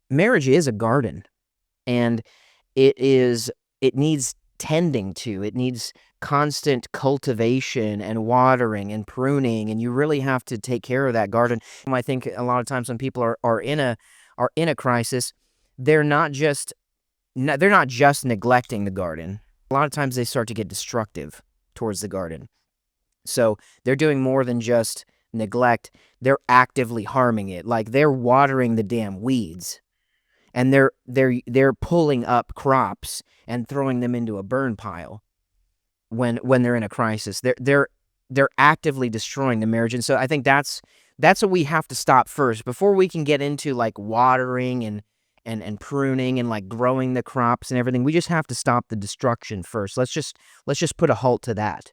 marriage is a garden, and it needs tending to. It needs constant cultivation and watering and pruning, and you really have to take care of that garden. I think a lot of times when people are in a crisis, they're not just neglecting the garden. A lot of times they start to get destructive towards the garden. So they're doing more than just neglect. They're actively harming it. Like they're watering the damn weeds, and they're pulling up crops and throwing them into a burn pile when they're in a crisis. They're actively destroying the marriage. And so I think that's what we have to stop first before we can get into like watering and pruning and like growing the crops and everything. We just have to stop the destruction first. Let's just put a halt to that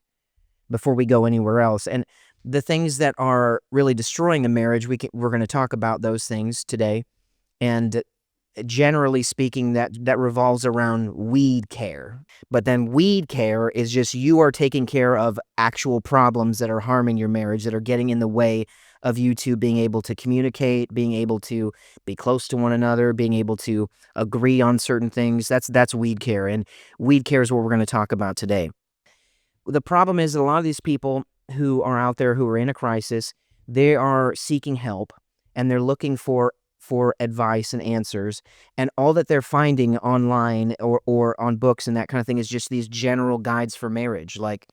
before we go anywhere else. And the things that are really destroying the marriage, we're going to talk about those things today. And generally speaking, that revolves around weed care. But then weed care is just you are taking care of actual problems that are harming your marriage, that are getting in the way of you two being able to communicate, being able to be close to one another, being able to agree on certain things. That's weed care, and weed care is what we're going to talk about today. The problem is that a lot of these people who are out there who are in a crisis, they are seeking help, and they're looking for advice and answers, and all that they're finding online or on books and that kind of thing is just these general guides for marriage. Like,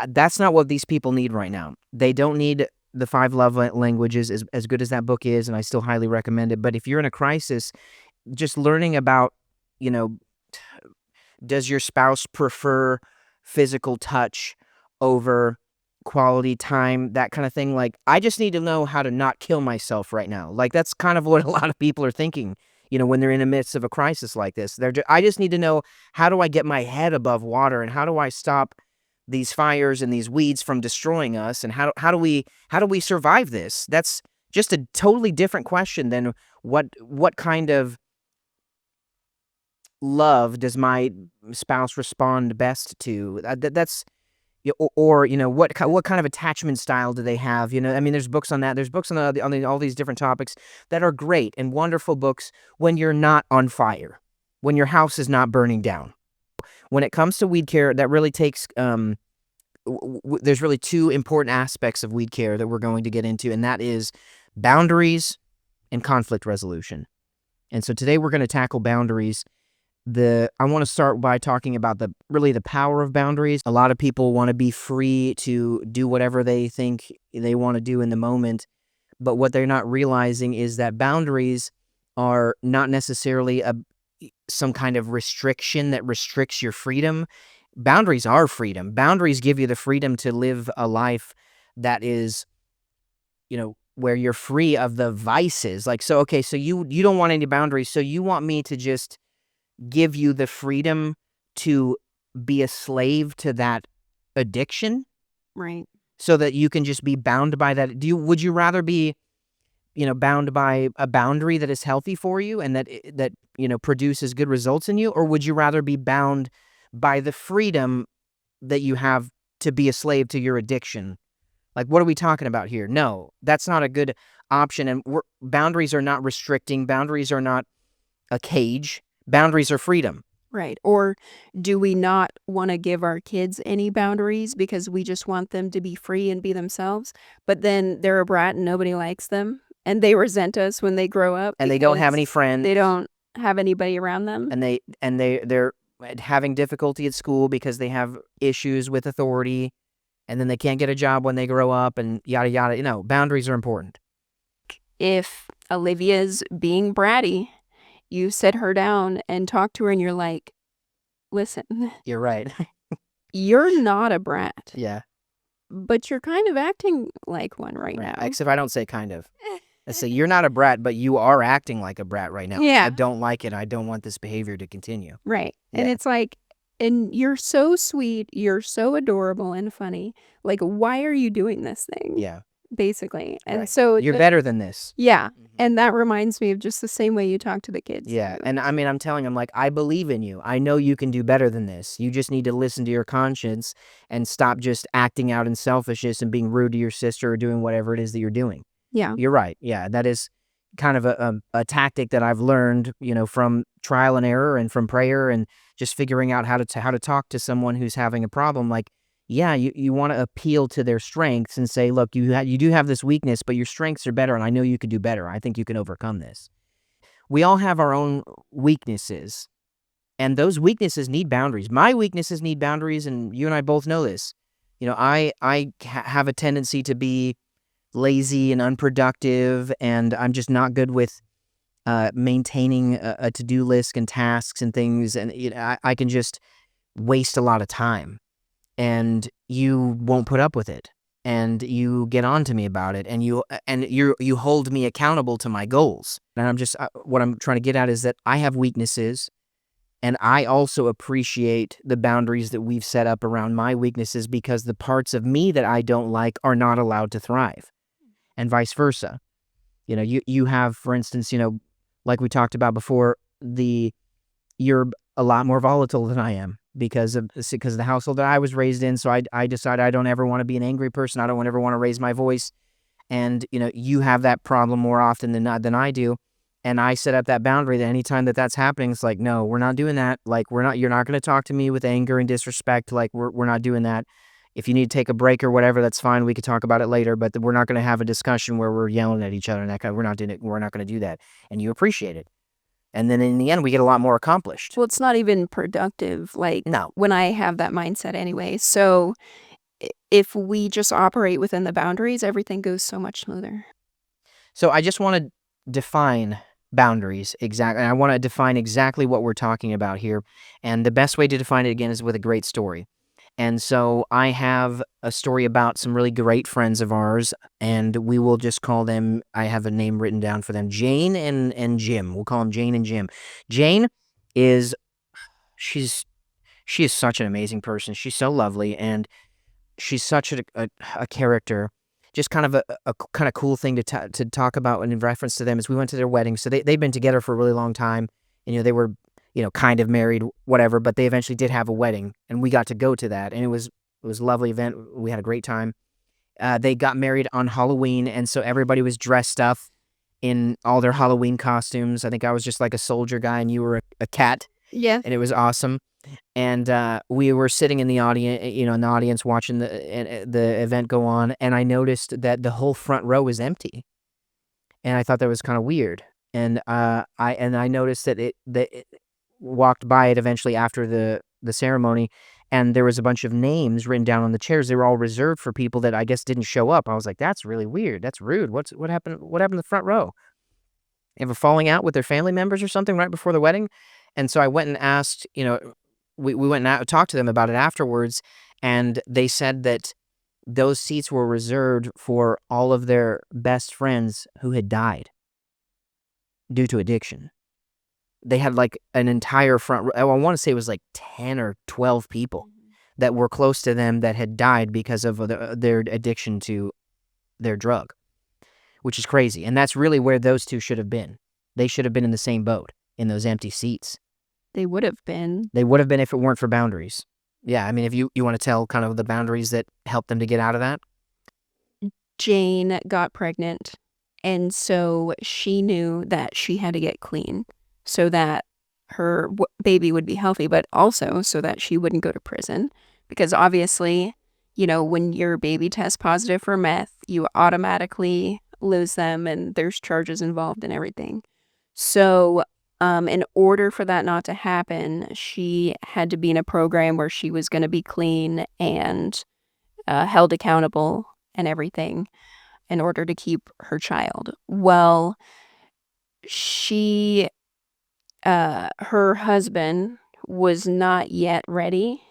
that's not what these people need right now. They don't need the 5 love languages, as good as that book is, and I still highly recommend it. But if you're in a crisis, just learning about, does your spouse prefer physical touch over quality time, that kind of thing. Like, I just need to know how to not kill myself right now. Like, that's kind of what a lot of people are thinking, when they're in the midst of a crisis like this. I just need to know, how do I get my head above water, and how do I stop these fires and these weeds from destroying us, and how do we survive this? That's just a totally different question than what kind of love does my spouse respond best to. That's or what kind of attachment style do they have? I mean, there's books on that. There's books on all these different topics that are great and wonderful books when you're not on fire, when your house is not burning down. When it comes to weed care, that really takes there's really 2 important aspects of weed care that we're going to get into, and that is boundaries and conflict resolution. And so today we're going to tackle boundaries. I want to start by talking about the power of boundaries. A lot of people want to be free to do whatever they think they want to do in the moment, but what they're not realizing is that boundaries are not necessarily some kind of restriction that restricts your freedom. Boundaries are freedom. Boundaries give you the freedom to live a life that is, where you're free of the vices. Like, so you don't want any boundaries, so you want me to just give you the freedom to be a slave to that addiction, right? So that you can just be bound by that. Would you rather be, bound by a boundary that is healthy for you and that produces good results in you, or would you rather be bound by the freedom that you have to be a slave to your addiction? Like, what are we talking about here? No, that's not a good option. And boundaries are not restricting. Boundaries are not a cage. Boundaries are freedom. Right. Or do we not want to give our kids any boundaries because we just want them to be free and be themselves? But then they're a brat and nobody likes them, and they resent us when they grow up. And they don't have any friends. They don't have anybody around them. And they're having difficulty at school because they have issues with authority, and then they can't get a job when they grow up, and yada yada. Boundaries are important. If Olivia's being bratty, you sit her down and talk to her and you're like, listen. You're right. You're not a brat. Yeah. But you're kind of acting like one right now. Except I don't say kind of. I say, you're not a brat, but you are acting like a brat right now. Yeah. I don't like it. I don't want this behavior to continue. Right. Yeah. And it's like, and you're so sweet. You're so adorable and funny. Like, why are you doing this thing? Yeah. Basically. And right. so you're better than this. Yeah. Mm-hmm. And that reminds me of just the same way you talk to the kids. Yeah. And I mean, I'm telling them, like, I believe in you. I know you can do better than this. You just need to listen to your conscience and stop just acting out in selfishness and being rude to your sister or doing whatever it is that you're doing. Yeah. You're right. Yeah. That is, kind of a tactic that I've learned, from trial and error and from prayer and just figuring out how to talk to someone who's having a problem. Like, yeah, you want to appeal to their strengths and say, look, you do have this weakness, but your strengths are better, and I know you could do better. I think you can overcome this. We all have our own weaknesses, and those weaknesses need boundaries. My weaknesses need boundaries, and you and I both know this. I have a tendency to be lazy and unproductive, and I'm just not good with maintaining a to-do list and tasks and things, and I can just waste a lot of time, and you won't put up with it, and you get on to me about it, and you hold me accountable to my goals. And I'm just what I'm trying to get at is that I have weaknesses, and I also appreciate the boundaries that we've set up around my weaknesses, because the parts of me that I don't like are not allowed to thrive, and vice versa. You have, for instance, like we talked about before, you're a lot more volatile than I am because of the household that I was raised in. So I decided I don't ever want to be an angry person. I don't ever want to raise my voice. And, you have that problem more often than I do. And I set up that boundary that anytime that's happening, it's like, no, we're not doing that. Like, you're not going to talk to me with anger and disrespect. Like, we're not doing that. If you need to take a break or whatever, that's fine. We could talk about it later, but we're not going to have a discussion where we're yelling at each other and that kind. We're not doing it. We're not going to do that. And you appreciate it. And then in the end, we get a lot more accomplished. Well, it's not even productive, like, No. when I have that mindset anyway. So if we just operate within the boundaries, everything goes so much smoother. So I just want to define boundaries exactly. And I want to define exactly what we're talking about here. And the best way to define it, again, is with a great story. And so I have a story about some really great friends of ours, and we will just call them, I have a name written down for them, Jane and Jim. We'll call them Jane and Jim. Jane is, she is such an amazing person. She's so lovely, and she's such a character. Just kind of a kind of cool thing to talk about in reference to them is we went to their wedding. So they've been together for a really long time. And, they were, kind of married, whatever, but they eventually did have a wedding, and we got to go to that. And it was a lovely event. We had a great time. They got married on Halloween, and so everybody was dressed up in all their Halloween costumes. I think I was just like a soldier guy, and you were a cat. Yeah. And it was awesome. And we were sitting in the audience, watching the event go on, and I noticed that the whole front row was empty, and I thought that was kind of weird. And I noticed that it walked by it eventually after the ceremony, and there was a bunch of names written down on the chairs. They were all reserved for people that I guess didn't show up. I was like, that's really weird. That's rude. What happened? What happened to the front row? Ever falling out with their family members or something right before the wedding? And so I went and asked, we went and talked to them about it afterwards, and they said that those seats were reserved for all of their best friends who had died due to addiction. They had like an entire front row. I want to say it was like 10 or 12 people that were close to them that had died because of their addiction to their drug, which is crazy. And that's really where those two should have been. They should have been in the same boat, in those empty seats. They would have been. They would have been if it weren't for boundaries. Yeah, I mean, if you want to tell kind of the boundaries that helped them to get out of that. Jane got pregnant, and so she knew that she had to get clean so that her baby would be healthy, but also so that she wouldn't go to prison. Because obviously, when your baby tests positive for meth, you automatically lose them, and there's charges involved and everything. So in order for that not to happen, she had to be in a program where she was going to be clean and held accountable and everything in order to keep her child. Well, her husband was not yet ready,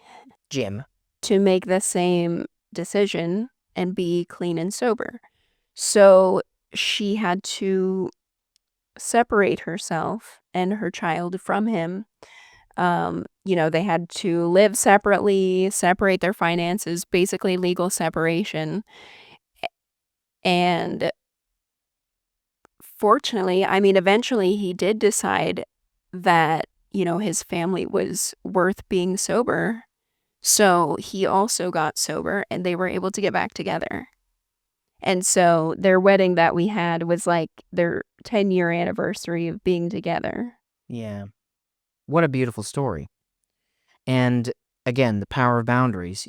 Jim, to make the same decision and be clean and sober. So she had to separate herself and her child from him. They had to live separately, separate their finances, basically legal separation. And fortunately, eventually he did decide that, his family was worth being sober. So he also got sober, and they were able to get back together. And so their wedding that we had was like their 10-year anniversary of being together. Yeah. What a beautiful story. And again, the power of boundaries.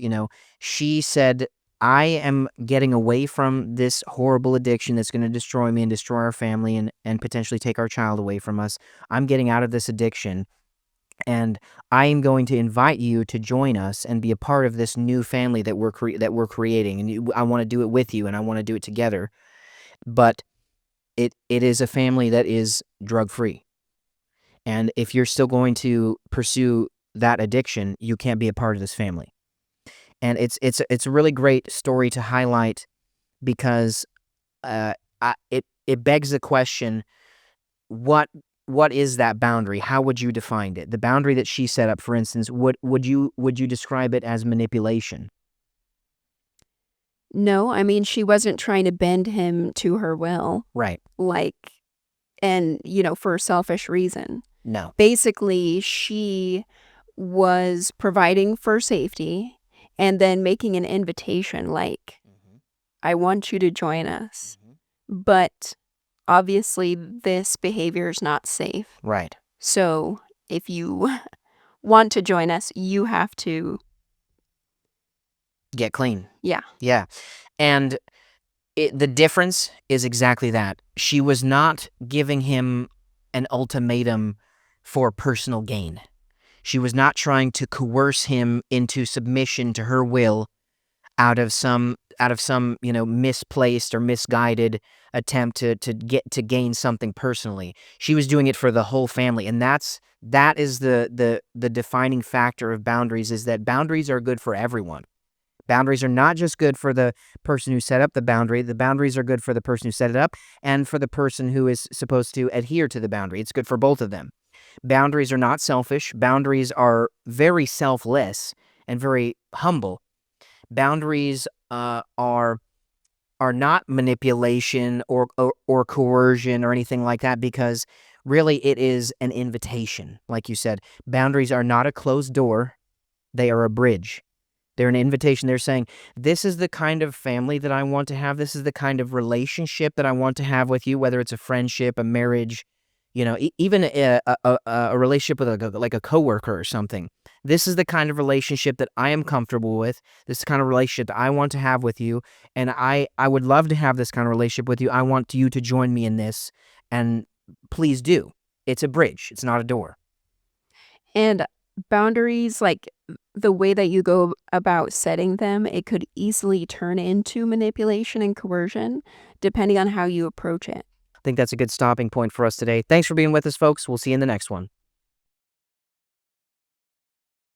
She said, I am getting away from this horrible addiction that's going to destroy me and destroy our family and potentially take our child away from us. I'm getting out of this addiction. And I am going to invite you to join us and be a part of this new family that we're creating. And I want to do it with you, and I want to do it together. But it is a family that is drug free. And if you're still going to pursue that addiction, you can't be a part of this family. And it's a really great story to highlight because it begs the question, what is that boundary? How would you define it? The boundary that she set up, for instance, would you describe it as manipulation? No, I mean, she wasn't trying to bend him to her will, Right. like, and, for a selfish reason. No. Basically, she was providing for safety and then making an invitation like, I want you to join us. But obviously, this behavior is not safe. Right. So if you want to join us, you have to Get clean. Yeah. Yeah. And the difference is exactly that. She was not giving him an ultimatum for personal gain. She was not trying to coerce him into submission to her will out of some misplaced or misguided attempt to gain something personally. She was doing it for the whole family, and that is the defining factor of boundaries, is that boundaries are good for everyone. Boundaries are not just good for the person who set up the boundary. The boundaries are good for the person who set it up and for the person who is supposed to adhere to the boundary. It's good for both of them. Boundaries are not selfish. Boundaries are very selfless and very humble. Boundaries are not manipulation or coercion or anything like that, because really it is an invitation. Like you said, boundaries are not a closed door. They are a bridge. They're an invitation. They're saying, this is the kind of family that I want to have. This is the kind of relationship that I want to have with you, whether it's a friendship, a marriage, even a relationship with like a coworker or something. This is the kind of relationship that I am comfortable with. This is the kind of relationship that I want to have with you. And I would love to have this kind of relationship with you. I want you to join me in this. And please do. It's a bridge. It's not a door. And boundaries, like the way that you go about setting them, it could easily turn into manipulation and coercion, depending on how you approach it. I think that's a good stopping point for us today. Thanks for being with us, folks. We'll see you in the next one.